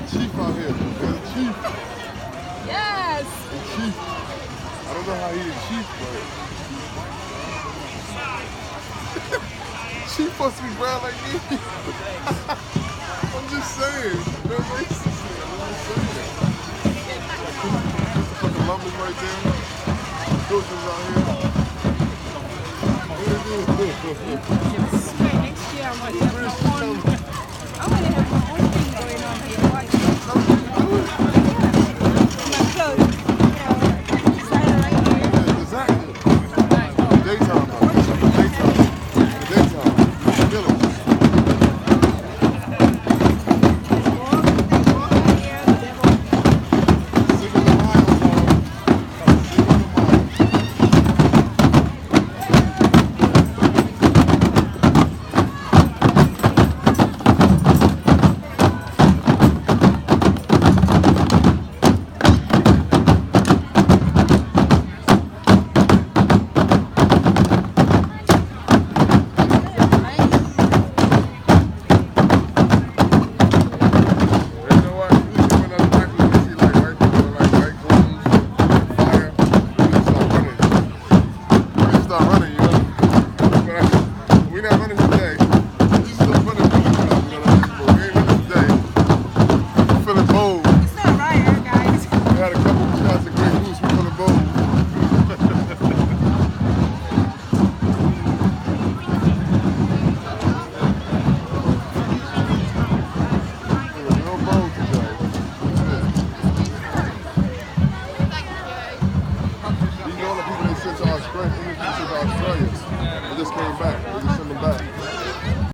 Chief out here. There's a chief. Yes. A chief. I don't know how he is chief, but chief supposed to be brown like me. I'm just saying. No racist here. I'm just saying. Christopher Columbus right there. Coaches out here. Next year I'm going to have my own thing going on here. Watch. My clothes. Designer right here. Yeah, exactly. Daytime, though. Daytime. Village. Australia. They just came back. They just sent them back.